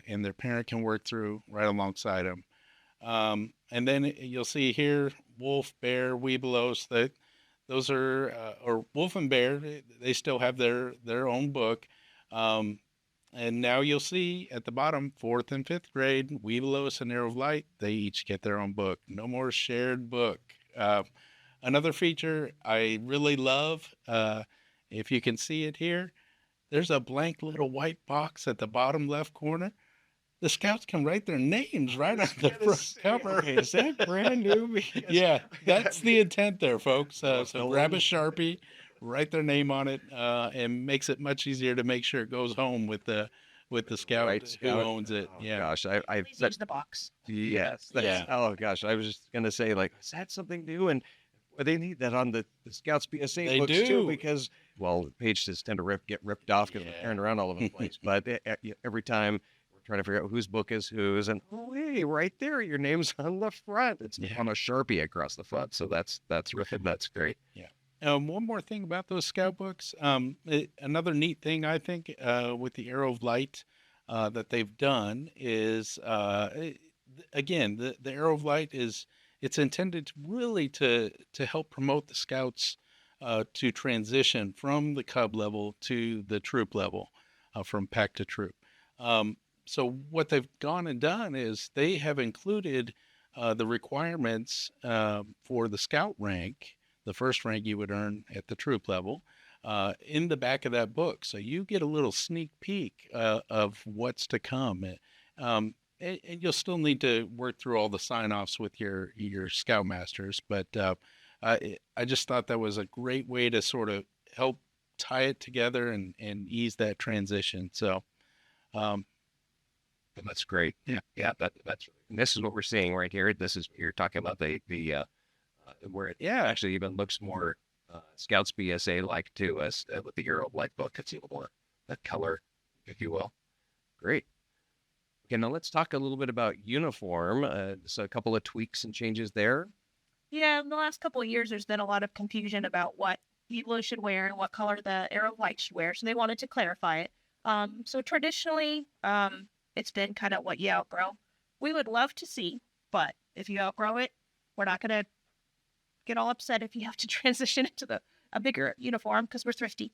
and their parent can work through right alongside them. And then you'll see here, wolf, bear, webelos, those are, or wolf and bear, they still have their own book. And now you'll see at the bottom, 4th and 5th grade, webelos and Arrow of Light, they each get their own book. No more shared book. Another feature I really love, if you can see it here, there's a blank little white box at the bottom left corner. The scouts can write their names right on the front cover. Okay, is that brand new? Yeah, that's the intent there, folks. So grab a Sharpie, write their name on it, and makes it much easier to make sure it goes home with the scout who owns it. Oh, Yeah. gosh, Please use the box. yes, Yeah. Oh gosh, I was just gonna say, like, is that something new? And they need that on the Scouts PSA They books do. too, because the pages tend to get ripped off because they're carrying around all over the place. But every time we're trying to figure out whose book is whose, and hey, right there, your name's on the front. It's on a Sharpie across the front. So that's great. Yeah. One more thing about those scout books. Another neat thing I think with the Arrow of Light that they've done is again the Arrow of Light it's intended to help promote the scouts to transition from the cub level to the troop level, from pack to troop. So what they've gone and done is they have included the requirements for the scout rank, the first rank you would earn at the troop level, in the back of that book. So you get a little sneak peek of what's to come. And you'll still need to work through all the sign-offs with your scoutmasters, but I just thought that was a great way to sort of help tie it together and ease that transition. So that's great. Yeah, that's. And this is what we're seeing right here. This is you're talking about the where it actually even looks more Scouts BSA like to us with the Arrow of Light book. It's even more that color, if you will. Great. Okay, now let's talk a little bit about uniform. So a couple of tweaks and changes there. Yeah, in the last couple of years, there's been a lot of confusion about what people should wear and what color the Arrow of Light should wear. So they wanted to clarify it. So traditionally, it's been kind of what you outgrow. We would love to see, but if you outgrow it, we're not going to get all upset if you have to transition into a bigger uniform because we're thrifty.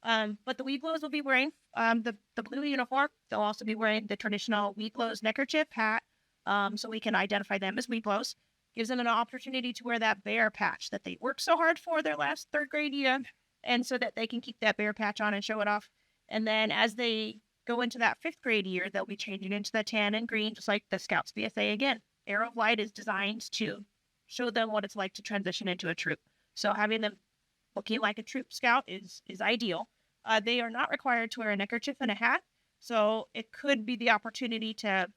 But the Weeblos will be wearing the blue uniform. They'll also be wearing the traditional Weeblos neckerchief hat, so we can identify them as Weeblos. Gives them an opportunity to wear that bear patch that they worked so hard for their last 3rd grade year, and so that they can keep that bear patch on and show it off. And then as they go into that 5th grade year, they'll be changing into the tan and green, just like the Scouts BSA again. Arrow of Light is designed to show them what it's like to transition into a troop. So having them looking like a troop scout is ideal. They are not required to wear a neckerchief and a hat, so it could be the opportunity to,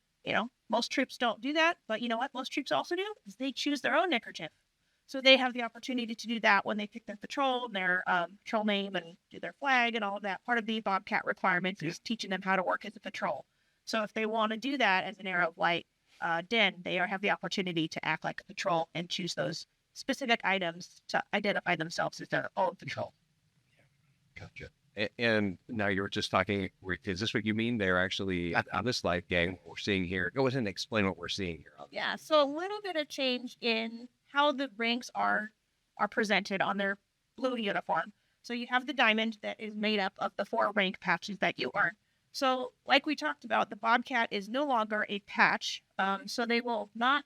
most troops don't do that, but you know what most troops also do is they choose their own neckerchief. So they have the opportunity to do that when they pick their patrol and their patrol name and do their flag and all of that. Part of the Bobcat requirements is teaching them how to work as a patrol. So if they want to do that as an Arrow of Light den, they have the opportunity to act like a patrol and choose those specific items to identify themselves as their own patrol. Gotcha. And now you were just talking, is this what you mean? They're actually on this slide, gang, what we're seeing here. Go ahead and explain what we're seeing here. Yeah, so a little bit of change in how the ranks are presented on their blue uniform. So you have the diamond that is made up of the 4 rank patches that you earn. So like we talked about, the Bobcat is no longer a patch. So they will not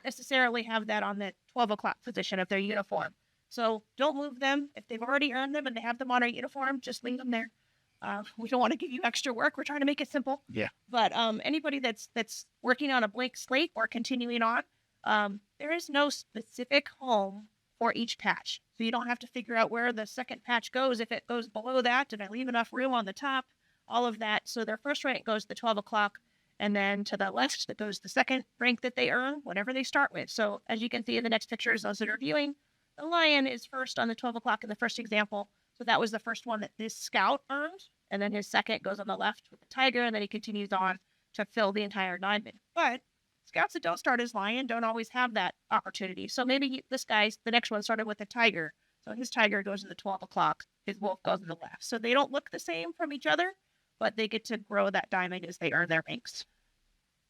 necessarily have that on the 12 o'clock position of their uniform. So don't move them. If they've already earned them and they have them on our uniform, just leave them there. We don't want to give you extra work. We're trying to make it simple. Yeah. But anybody that's working on a blank slate or continuing on, there is no specific home for each patch. So you don't have to figure out where the second patch goes. If it goes below that, did I leave enough room on the top? All of that. So their first rank goes to 12 o'clock. And then to the left, that goes the second rank that they earn, whatever they start with. So as you can see in the next pictures, those that are viewing, the lion is first on the 12 o'clock in the first example. So that was the first one that this scout earned. And then his second goes on the left with the tiger. And then he continues on to fill the entire diamond. But scouts that don't start as lion don't always have that opportunity. So maybe the next one started with a tiger. So his tiger goes in the 12 o'clock. His wolf goes in the left. So they don't look the same from each other, but they get to grow that diamond as they earn their ranks.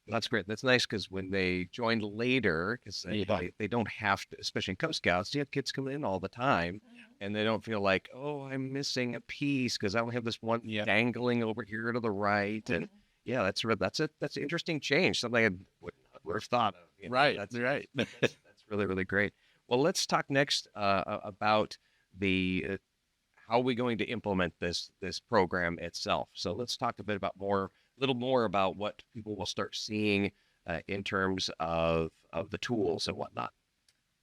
That's great. That's nice because when they join later, because they don't have to, especially in Cub Scouts, you have kids coming in all the time and they don't feel like, oh, I'm missing a piece because I only have this one dangling over here to the right. And yeah, that's an interesting change. Something I would have thought of. You know, Right. That's Right. that's really, really great. Well, let's talk next about the how are we going to implement this program itself. So let's talk a little more about what people will start seeing in terms of the tools and whatnot.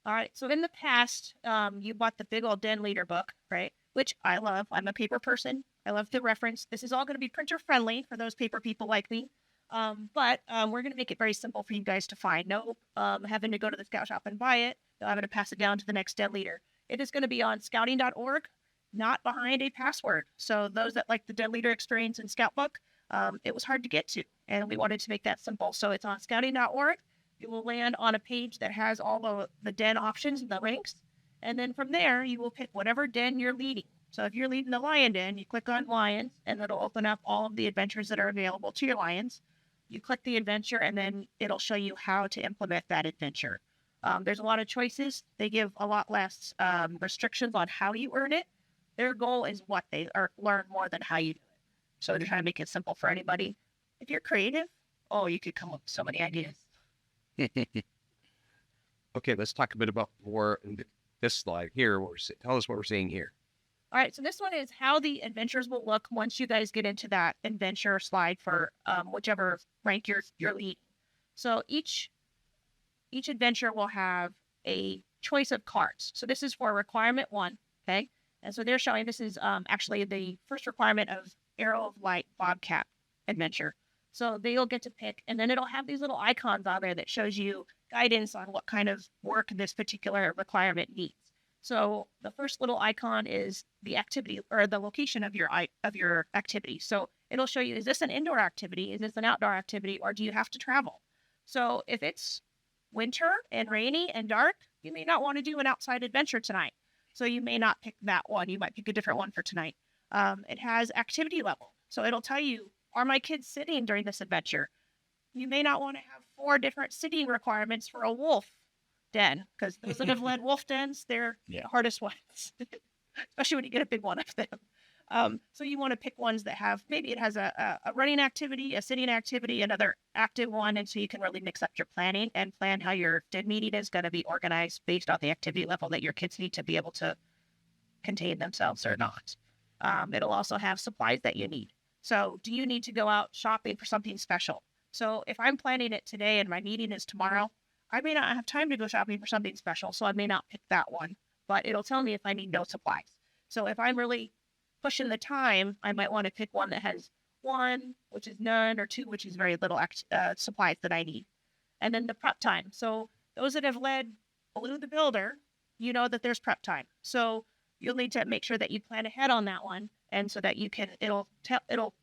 All right. So in the past, you bought the big old Den Leader book, right? Which I love. I'm a paper person. I love the reference. This is all going to be printer friendly for those paper people like me. But we're going to make it very simple for you guys to find. No having to go to the scout shop and buy it. I'm going to pass it down to the next Den Leader. It is going to be on scouting.org, not behind a password. So those that like the Den Leader experience in Scout Book, it was hard to get to, and we wanted to make that simple. So it's on scouting.org. You will land on a page that has all the den options and the ranks. And then from there, you will pick whatever den you're leading. So if you're leading the lion den, you click on lions, and it'll open up all of the adventures that are available to your lions. You click the adventure, and then it'll show you how to implement that adventure. There's a lot of choices. They give a lot less restrictions on how you earn it. Their goal is what they learn more than how you do it. So they're trying to make it simple for anybody. If you're creative, you could come up with so many ideas. Okay, let's talk a bit about more this slide here. Tell us what we're seeing here. All right, so this one is how the adventures will look once you guys get into that adventure slide for whichever rank you're leading. So each adventure will have a choice of cards. So this is for requirement 1, okay? And so they're showing this is actually the first requirement of Arrow of Light Bobcat adventure. So they'll get to pick, and then it'll have these little icons on there that shows you guidance on what kind of work this particular requirement needs. So the first little icon is the activity or the location of your activity. So it'll show you, is this an indoor activity? Is this an outdoor activity? Or do you have to travel? So if it's winter and rainy and dark, you may not want to do an outside adventure tonight. So you may not pick that one. You might pick a different one for tonight. It has activity level. So it'll tell you, are my kids sitting during this adventure? You may not want to have 4 different sitting requirements for a wolf den, because those that have led wolf dens, they're the hardest ones, especially when you get a big one of them. So you want to pick ones that have, maybe it has a running activity, a sitting activity, another active one, and so you can really mix up your planning and plan how your den meeting is going to be organized based on the activity level that your kids need to be able to contain themselves or not. It'll also have supplies that you need. So do you need to go out shopping for something special? So if I'm planning it today and my meeting is tomorrow, I may not have time to go shopping for something special, so I may not pick that one, but it'll tell me if I need no supplies. So if I'm really pushing the time, I might want to pick one that has 1, which is none, or 2, which is very little supplies that I need. And then the prep time. So those that have led Blue the Builder, you know that there's prep time. So you'll need to make sure that you plan ahead on that one. And so that you can, it'll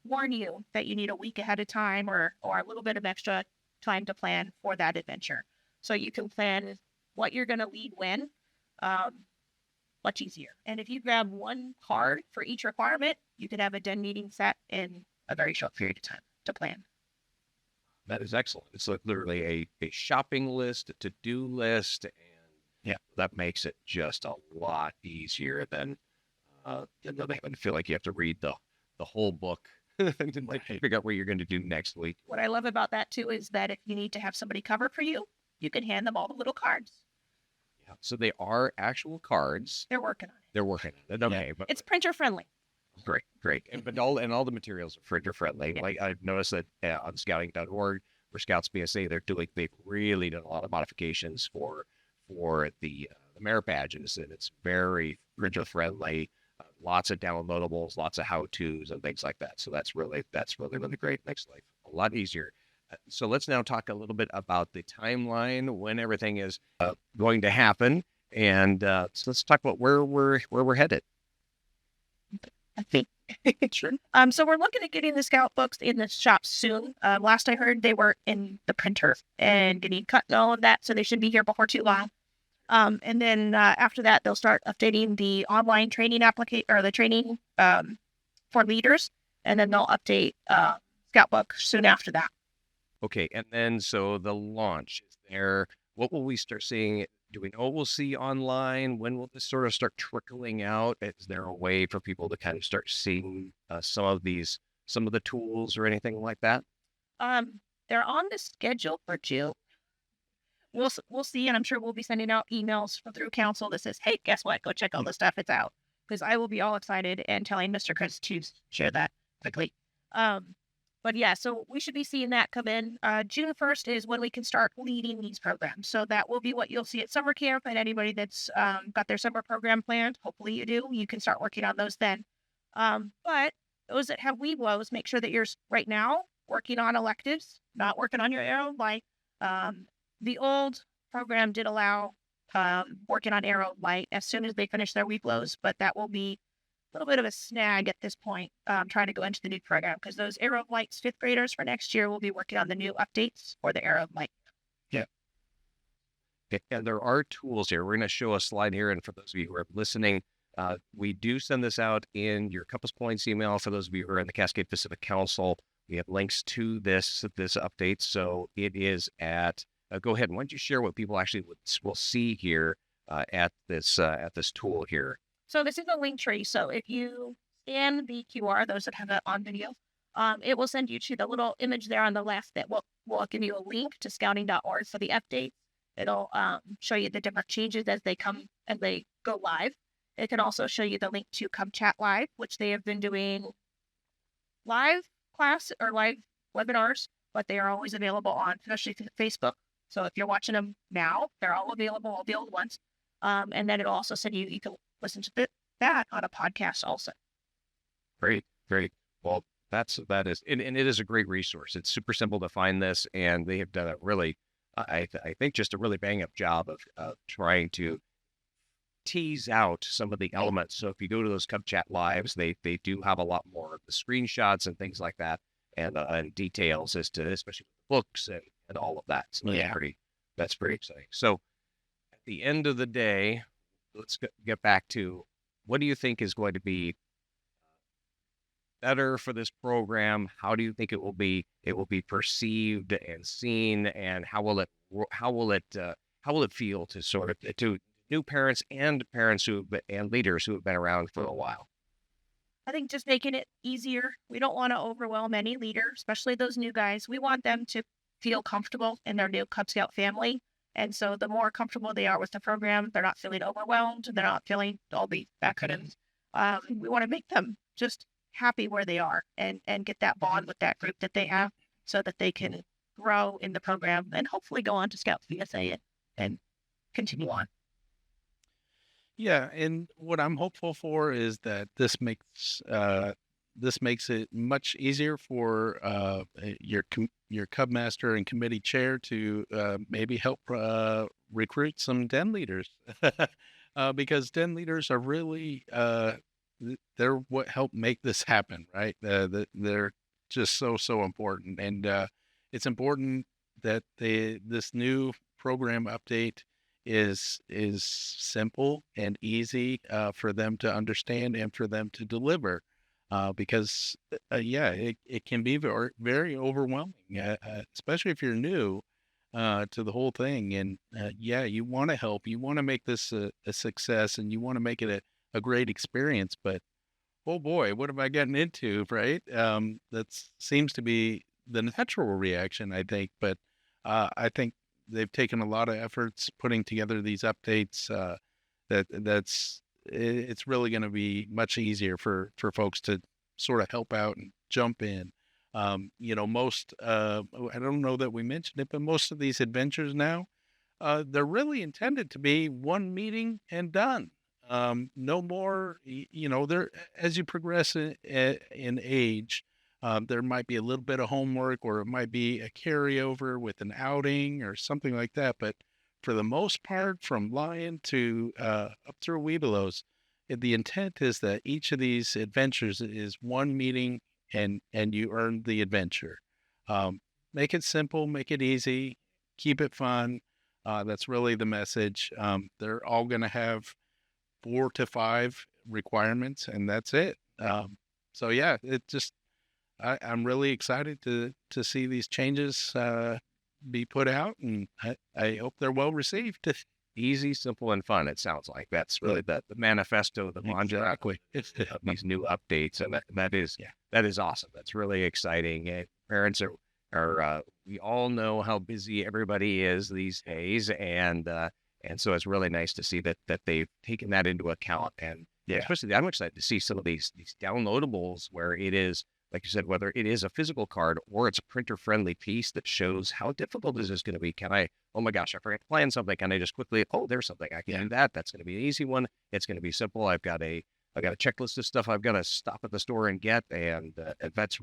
warn you that you need a week ahead of time or a little bit of extra time to plan for that adventure. So you can plan what you're going to lead when, much easier. And if you grab one card for each requirement, you could have a den meeting set in a very short period of time to plan. That is excellent. It's like literally a shopping list, a to-do list, and yeah, that makes it just a lot easier than having to feel like you have to read the whole book and like figure out what you're going to do next week. What I love about that too is that if you need to have somebody cover for you, you can hand them all the little cards. Yeah. So they are actual cards. They're working on it. They're working on it. Okay, but It's printer friendly. great. But all the materials are printer friendly. Yeah. Like I've noticed that on scouting.org for Scouts BSA, they've really done a lot of modifications for the merit badges, and it's very printer friendly. Lots of downloadables, lots of how-tos and things like that. So that's really great. Makes life a lot easier. So let's now talk a little bit about the timeline when everything is going to happen, and so let's talk about where we're headed. I think. Sure. So we're looking at getting the scout books in the shop soon. Last I heard, they were in the printer and getting cut and all of that, so they should be here before too long. And then after that, they'll start updating the online training application or the training for leaders, and then they'll update scout book soon after that. Okay, and then so the launch is there. What will we start seeing? Do we know what we'll see online? When will this sort of start trickling out? Is there a way for people to kind of start seeing some of the tools or anything like that? They're on the schedule for June. We'll see, and I'm sure we'll be sending out emails through council that says, "Hey, guess what? Go check all the stuff. It's out." Because I will be all excited and telling Mr. Chris to share that quickly. But yeah, so we should be seeing that come in. June 1st is when we can start leading these programs. So that will be what you'll see at summer camp, and anybody that's got their summer program planned, hopefully you do, you can start working on those then. But those that have WeBlows, make sure that you're right now working on electives, not working on your arrow light. The old program did allow working on arrow light as soon as they finish their WeBlows, but that will be a little bit of a snag at this point, trying to go into the new program, because those Arrow of Light's 5th graders for next year will be working on the new updates for the Arrow of Light. Yeah. Okay. And there are tools here. We're going to show a slide here. And for those of you who are listening, we do send this out in your Compass Points email. For those of you who are in the Cascade Pacific Council, we have links to this update. So it is at, go ahead. Why don't you share what people actually will see here at this tool here? So this is a link tree. So if you scan the QR, those that have it on video, it will send you to the little image there on the left that will give you a link to scouting.org for the updates. It'll show you the different changes as they come and they go live. It can also show you the link to Cub Chat Live, which they have been doing live class or live webinars, but they are always available on, especially Facebook. So if you're watching them now, they're all available, all the old ones. And then it'll also send you can listen to that on a podcast also. Great. Well, that is, and it is a great resource. It's super simple to find this, and they have done a really, I think, just a really bang up job of trying to tease out some of the elements. So if you go to those Cub Chat Lives, they do have a lot more of the screenshots and things like that, and details as to, especially with books and all of that. So yeah, that's pretty exciting. So at the end of the day, let's get back to, what do you think is going to be better for this program? How do you think it will be perceived and seen, and how will it feel to sort of to new parents and parents and leaders who have been around for a while? I think just making it easier. We don't want to overwhelm any leader, especially those new guys. We want them to feel comfortable in their new Cub Scout family. And so the more comfortable they are with the program, they're not feeling overwhelmed. They're not feeling all the that kind of. We want to make them just happy where they are and get that bond with that group that they have, so that they can grow in the program and hopefully go on to Scouts VSA and continue on. Yeah, and what I'm hopeful for is that this makes it much easier for your Cub Master and committee chair to maybe help recruit some den leaders because den leaders are really they're what help make this happen, right? They're just so important, and it's important that this new program update is simple and easy for them to understand and for them to deliver. Because yeah, it can be very overwhelming, especially if you're new to the whole thing. And yeah, you want to help, you want to make this a success, and you want to make it a great experience. But oh boy, what have I gotten into, right? That seems to be the natural reaction, I think. But I think they've taken a lot of efforts putting together these updates. It's really going to be much easier for folks to sort of help out and jump in. Most I don't know that we mentioned it, but most of these adventures now, they're really intended to be one meeting and done. No more, there as you progress in age, there might be a little bit of homework, or it might be a carryover with an outing or something like that. But for the most part, from Lion to up through Webelos, the intent is that each of these adventures is one meeting, and you earn the adventure. Make it simple, make it easy, keep it fun. That's really the message. They're all going to have 4 to 5 requirements, and that's it. So yeah, I'm really excited to see these changes be put out, and I hope they're well received. Easy, simple, and fun. It sounds like that's really the manifesto, the mantra Exactly. of these new updates, and that is awesome. That's really exciting. Parents are we all know how busy everybody is these days, and so it's really nice to see that they've taken that into account. And Yeah. especially I'm excited to see some of these downloadables where it is, like you said, whether it is a physical card or it's a printer-friendly piece that shows how difficult is this going to be. Oh my gosh, I forgot to plan something. Can I just quickly, there's something I can do that. That's going to be an easy one. It's going to be simple. I've got a checklist of stuff I've got to stop at the store and get. And that's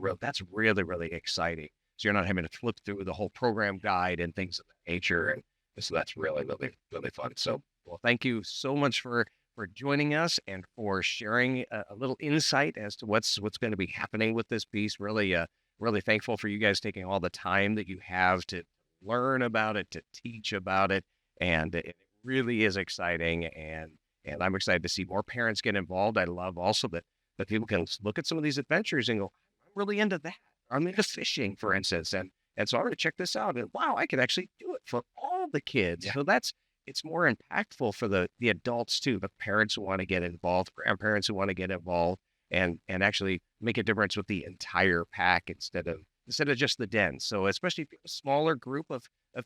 really, really exciting. So you're not having to flip through the whole program guide and things of that nature. And so that's really, really, really fun. So, well, thank you so much for joining us and for sharing a little insight as to what's going to be happening with this piece. Really, really thankful for you guys taking all the time that you have to learn about it, to teach about it, and it really is exciting. And I'm excited to see more parents get involved. I love also that people can look at some of these adventures and go, I'm really into that. I'm into fishing, for instance, and so I'm going to check this out. And wow, I can actually do it for all the kids. Yeah. So it's more impactful for the adults too, the parents who want to get involved, grandparents who want to get involved, and actually make a difference with the entire pack instead of just the den. So especially if you have a smaller group of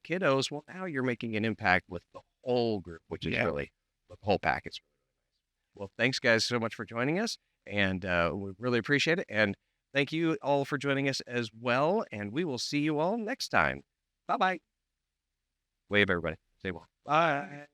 kiddos, well, now you're making an impact with the whole group, which is really the whole pack. It's really nice. Well, thanks guys so much for joining us, and we really appreciate it. And thank you all for joining us as well. And we will see you all next time. Bye-bye. Wave, everybody. Say well. Bye.